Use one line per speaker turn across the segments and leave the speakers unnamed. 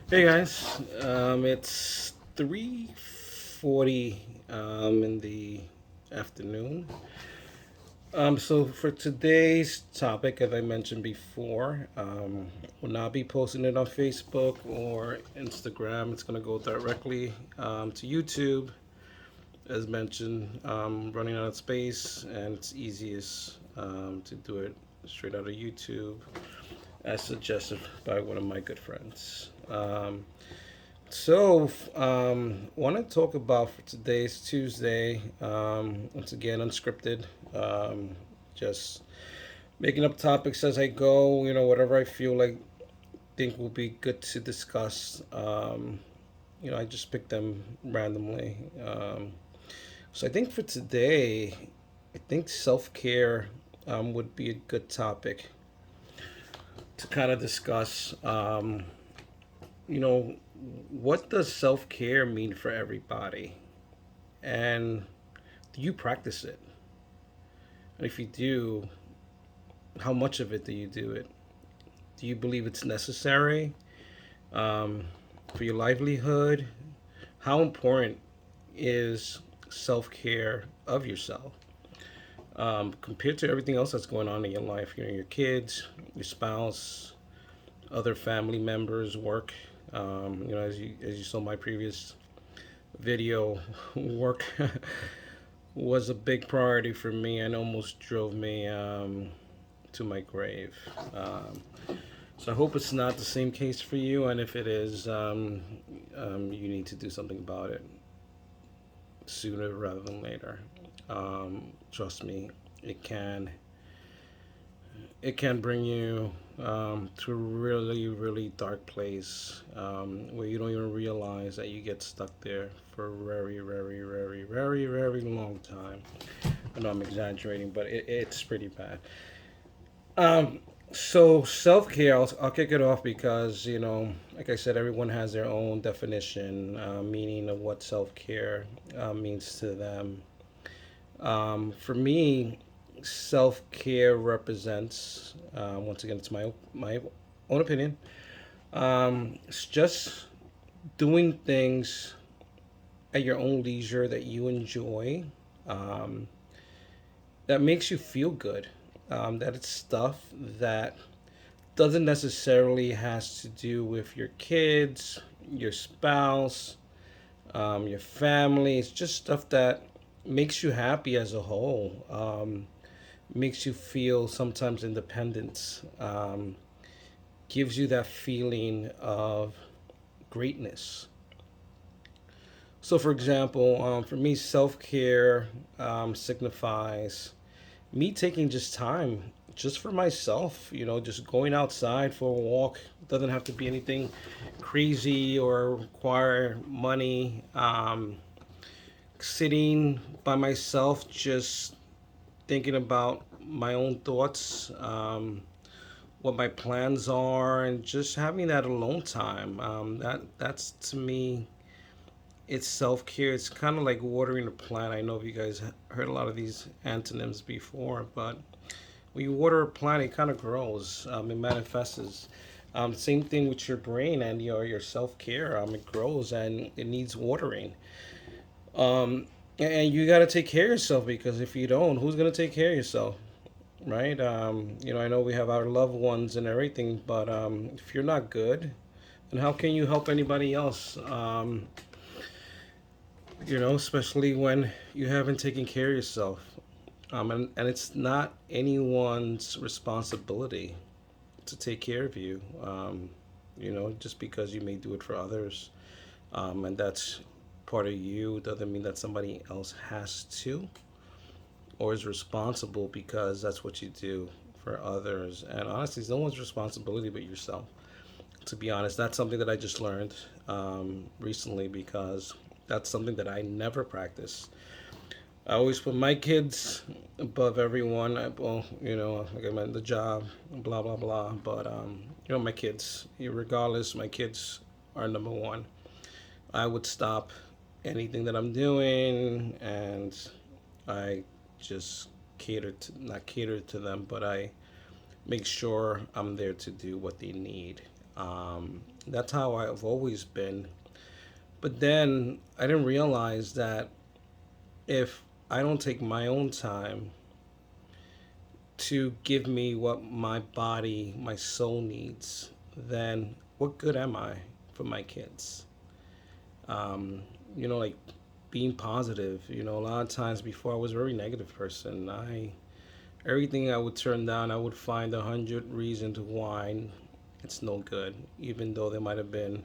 Hey guys, it's 3:40 in the afternoon. So for today's topic, as I mentioned before, we'll not be posting it on Facebook or Instagram. It's going to go directly to YouTube. As mentioned, running out of space, and it's easiest to do it straight out of YouTube, as suggested by one of my good friends. Want to talk about for today's Tuesday. Once again, unscripted. Just making up topics as I go. Whatever I feel like think will be good to discuss. I just pick them randomly. So I think for today, I think self care would be a good topic to kind of discuss. You know, what does self care mean for everybody? And do you practice it? And if you do, how much of it do you do it? Do you believe it's necessary um, for your livelihood? How important is self care of yourself compared to everything else that's going on in your life? Your kids, your spouse, other family members, work. As you saw my previous video, work was a big priority for me and almost drove me to my grave. So I hope it's not the same case for you, and if it is, you need to do something about it sooner rather than later. Trust me, it can it can bring you to a really really dark place where you don't even realize that you get stuck there for a very very very very very long time. I know I'm exaggerating, but it's pretty bad. Um, so self care, I'll kick it off because like I said, everyone has their own definition, meaning of what self care means to them. For me, self care represents, once again, it's my own opinion. It's just doing things at your own leisure that you enjoy, um, that makes you feel good. That it's stuff that doesn't necessarily has to do with your kids, your spouse, your family. It's just stuff that makes you happy as a whole. Makes you feel sometimes independence. Gives you that feeling of greatness. So, for example, for me, self care signifies me taking just time just for myself, just going outside for a walk. Doesn't have to be anything crazy or require money. Sitting by myself, just thinking about my own thoughts, what my plans are, and just having that alone time. That's to me, it's self care. It's kind of like watering a plant. I know if you guys heard a lot of these antonyms before, but when you water a plant, it kind of grows. It manifests. Same thing with your brain and your self care. It grows and it needs watering. Um, and you got to take care of yourself because if you don't, who's gonna take care of yourself, right? I know we have our loved ones and everything, but if you're not good, then how can you help anybody else? Especially when you haven't taken care of yourself. And it's not anyone's responsibility to take care of you. Just because you may do it for others, and that's part of you, doesn't mean that somebody else has to or is responsible because that's what you do for others. And honestly, it's no one's responsibility but yourself. To be honest, that's something that I just learned recently because that's something that I never practiced. I always put my kids above everyone. Well, like I meant the job, blah blah blah. But my kids, regardless, my kids are number one. I would stop anything that I'm doing, and I just not cater to them, but I make sure I'm there to do what they need. That's how I've always been. But then I didn't realize that if I don't take my own time to give me what my body, my soul needs, then what good am I for my kids? Um, like being positive. A lot of times before I was a very negative person. Everything I would turn down, I would find 100 reasons why it's no good, even though there might have been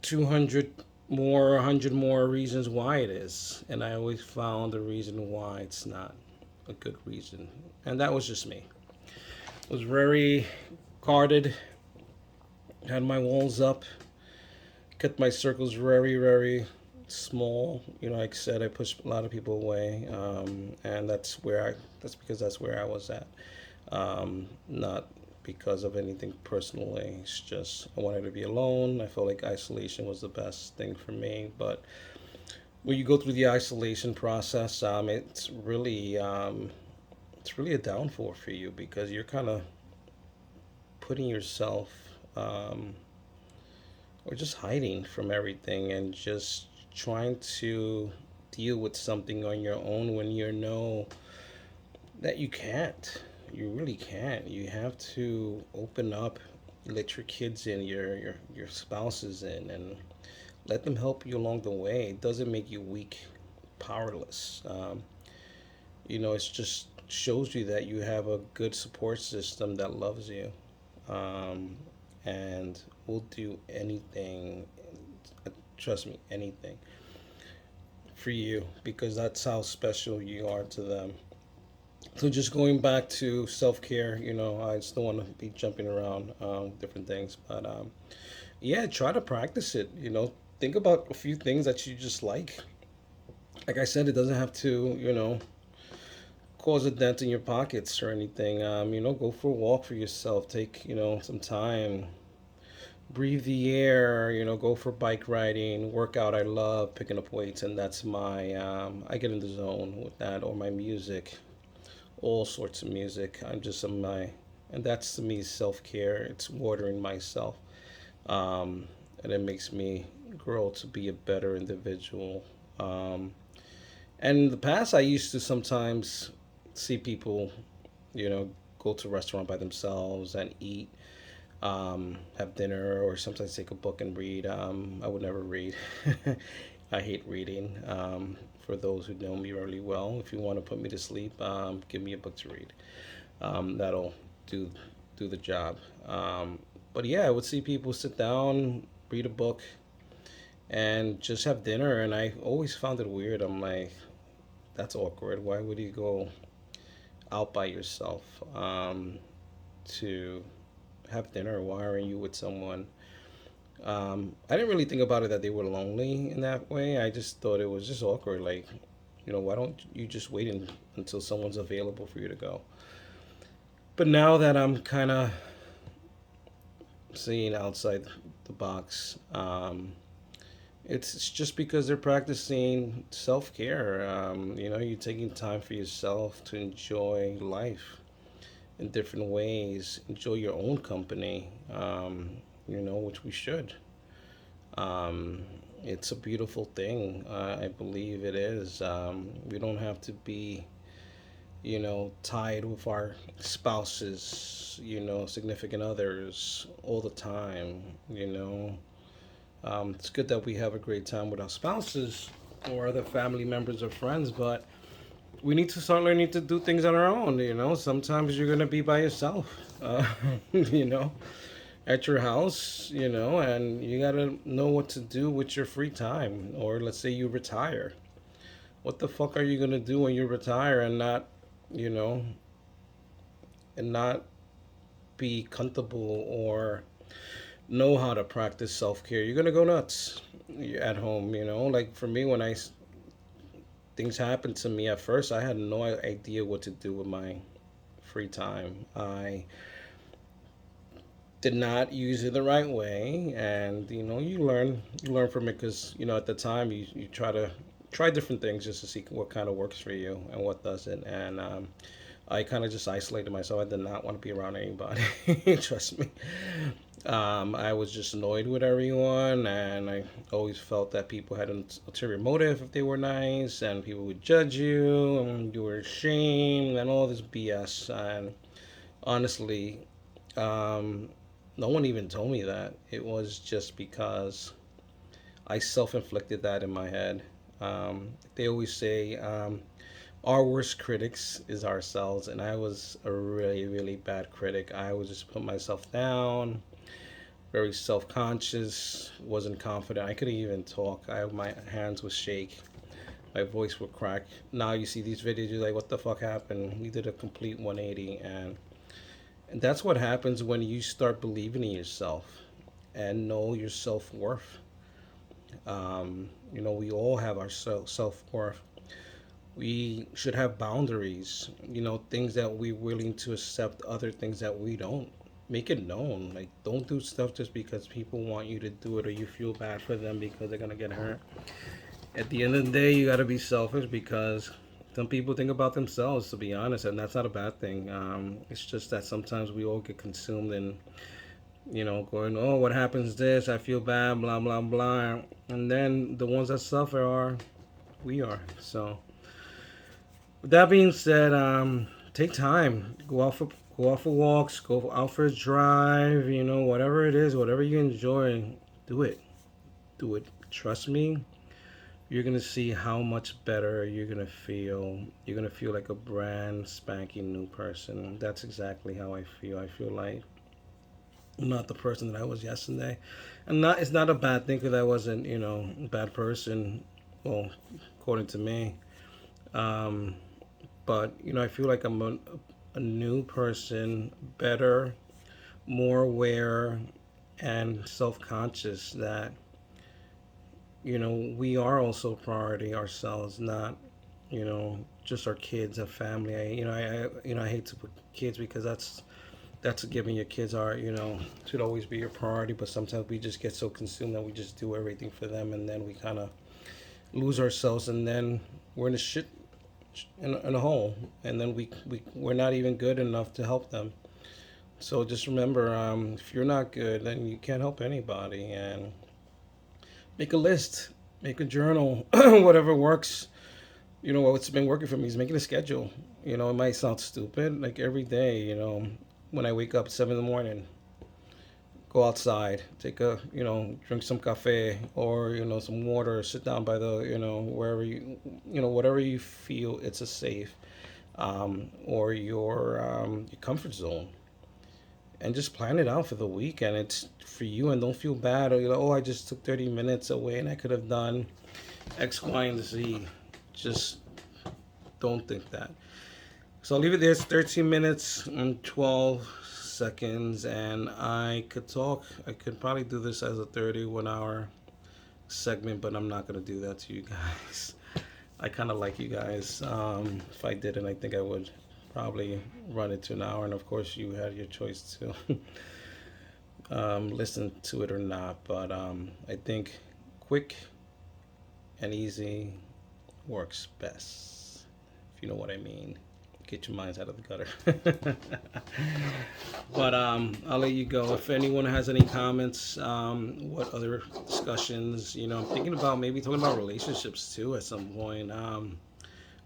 200 more, 100 more reasons why it is, and I always found a reason why it's not a good reason, and that was just me. I was very guarded, had my walls up, kept my circles very, very small. Like I said, I pushed a lot of people away, and that's because that's where I was at. Not because of anything personally. It's just I wanted to be alone. I felt like isolation was the best thing for me. But when you go through the isolation process, it's really a downfall for you because you're kind of putting yourself um, or just hiding from everything and just trying to deal with something on your own when you know that you can't. You really can't. You have to open up, let your kids in, your spouses in, and let them help you along the way. It doesn't make you weak, powerless. It just shows you that you have a good support system that loves you, um, and will do anything. Trust me, anything for you because that's how special you are to them. So just going back to self care, I just don't want to be jumping around different things, but yeah, try to practice it. Think about a few things that you just like. Like I said, it doesn't have to, cause a dent in your pockets or anything. Go for a walk for yourself. Take, some time. Breathe the air. Go for bike riding. Workout. I love picking up weights, and that's I get in the zone with that or my music. All sorts of music. And that's to me self care. It's watering myself, um, and it makes me grow to be a better individual. Um, and in the past, I used to sometimes see people, go to a restaurant by themselves and eat, have dinner, or sometimes take a book and read. I would never read. I hate reading. For those who know me really well, if you want to put me to sleep, give me a book to read. That'll do do the job. But yeah, I would see people sit down, read a book, and just have dinner, and I always found it weird. I'm like, that's awkward. Why would you go out by yourself to have dinner? Why aren't you with someone? I didn't really think about it that they were lonely in that way. I just thought it was just awkward. Like, why don't you just wait until someone's available for you to go? But now that I'm kind of seeing outside the box, it's just because they're practicing self care. You're taking time for yourself to enjoy life in different ways, enjoy your own company, which we should. Um, it's a beautiful thing. I believe it is. We don't have to be, tied with our spouses, significant others all the time. It's good that we have a great time with our spouses or other family members or friends, but we need to start learning to do things on our own. Sometimes you're gonna be by yourself, you know, at your house, and you gotta know what to do with your free time. Or let's say you retire. What the fuck are you gonna do when you retire you know, and not be comfortable or know how to practice self care? You're gonna go nuts at home. Like for me, when I things happened to me at first, I had no idea what to do with my free time. I did not use it the right way, and you learn from it because at the time you try different things just to see what kind of works for you and what doesn't. And I kind of just isolated myself. I did not want to be around anybody. Trust me. I was just annoyed with everyone, and I always felt that people had an ulterior motive if they were nice, and people would judge you, and you were ashamed, and all this BS. And honestly, um, no one even told me that. It was just because I self inflicted that in my head. They always say our worst critics is ourselves, and I was a really, really bad critic. I would just put myself down, very self conscious, wasn't confident. I couldn't even talk. My hands would shake, my voice would crack. Now you see these videos, you're like, what the fuck happened? We did a complete 180, and that's what happens when you start believing in yourself and know your self worth. We all have our self worth. We should have boundaries, things that we're willing to accept, other things that we don't. Make it known. Like, don't do stuff just because people want you to do it or you feel bad for them because they're going to get hurt. At the end of the day, you got to be selfish because some people think about themselves, to be honest, and that's not a bad thing. It's just that sometimes we all get consumed in, going, oh, what happens this? I feel bad, blah, blah, blah. And then the ones that suffer are, we are. So, with that being said, take time, go out for walks, go out for a drive. Whatever it is, whatever you enjoy, do it. Do it. Trust me, you're gonna see how much better you're gonna feel. You're gonna feel like a brand spanking new person. That's exactly how I feel. I feel like I'm not the person that I was yesterday, and not it's not a bad thing because I wasn't a bad person. Well, according to me. Um, but I feel like I'm a new person, better, more aware, and self-conscious that we are also a priority ourselves, not just our kids and family. I hate to put kids because that's a given. Your kids are should always be your priority, but sometimes we just get so consumed that we just do everything for them, and then we kind of lose ourselves, and then we're in a shit in a hole, and then we're not even good enough to help them. So just remember, if you're not good, then you can't help anybody. And make a list, make a journal, whatever works. What's been working for me is making a schedule. It might sound stupid, like every day. When I wake up at 7 in the morning, go outside, take a drink some cafe or some water, sit down by the wherever whatever you feel it's a safe or your comfort zone, and just plan it out for the week. And it's for you, and don't feel bad or you're like, oh, I just took 30 minutes away and I could have done X, Y, and Z. Just don't think that. So I'll leave it there. It's 13 minutes and 12 seconds, and I could talk. I could probably do this as a 31-hour segment, but I'm not going to do that to you guys. I kind of like you guys. If I didn't, I think I would probably run it to an hour, and of course, you had your choice to listen to it or not. But I think quick and easy works best, if you know what I mean. Get your minds out of the gutter. But I'll let you go. If anyone has any comments, what other discussions, I'm thinking about maybe talking about relationships too at some point.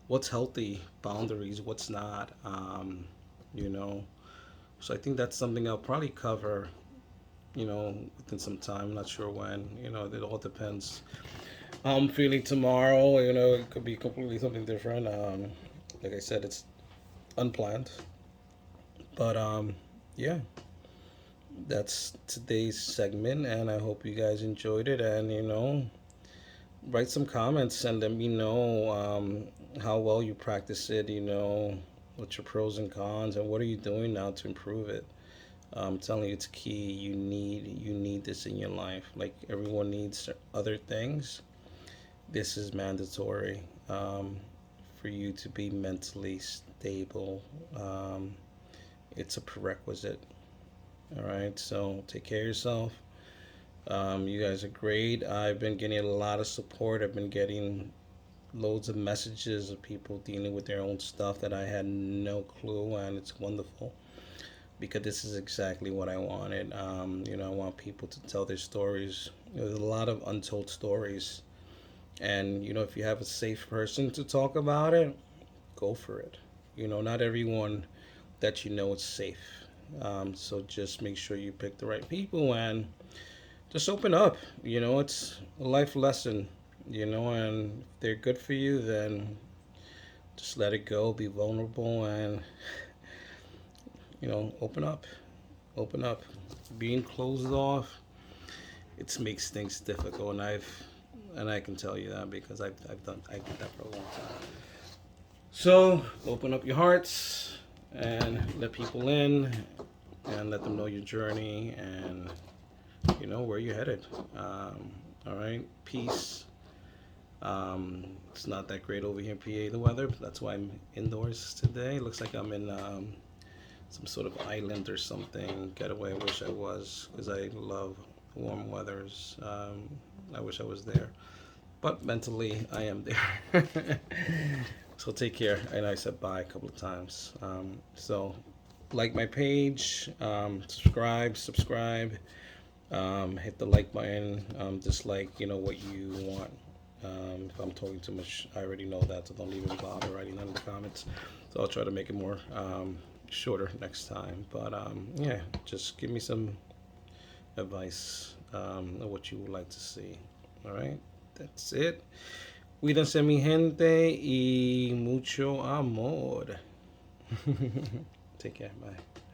What's healthy, boundaries, what's not, you know. So I think that's something I'll probably cover, within some time. I'm not sure when. It all depends how I'm feeling tomorrow. It could be completely something different. Like I said, it's unplanned. But yeah, that's today's segment, and I hope you guys enjoyed it. And write some comments and let me know how well you practice it. What's your pros and cons, and what are you doing now to improve it. I'm telling you, it's key. You need this in your life. Like everyone needs other things. This is mandatory for you to be mentally stable. It's a prerequisite. All right, so take care of yourself. You guys are great. I've been getting a lot of support. I've been getting loads of messages of people dealing with their own stuff that I had no clue, and it's wonderful because this is exactly what I wanted. I want people to tell their stories. There's a lot of untold stories, and if you have a safe person to talk about it, go for it. Not everyone that is safe. So just make sure you pick the right people and just open up. It's a life lesson. And if they're good for you, then just let it go. Be vulnerable and open up. Open up. Being closed off, it makes things difficult, and I can tell you that because I did that for a long time. So open up your hearts and let people in and let them know your journey and where you're headed. All right, peace. It's not that great over here in PA, the weather, but that's why I'm indoors today. Looks like I'm in some sort of island or something. Getaway, I wish I was, because I love warm weathers. I wish I was there. But mentally, I am there. So take care. And I said bye a couple of times. So like my page, subscribe, hit the like button, dislike, what you want. If I'm talking too much, I already know that, so don't even bother writing that in the comments. So I'll try to make it more shorter next time. But yeah, just give me some advice of what you would like to see. All right, that's it. Cuídense mi gente y mucho amor. Take care. Bye.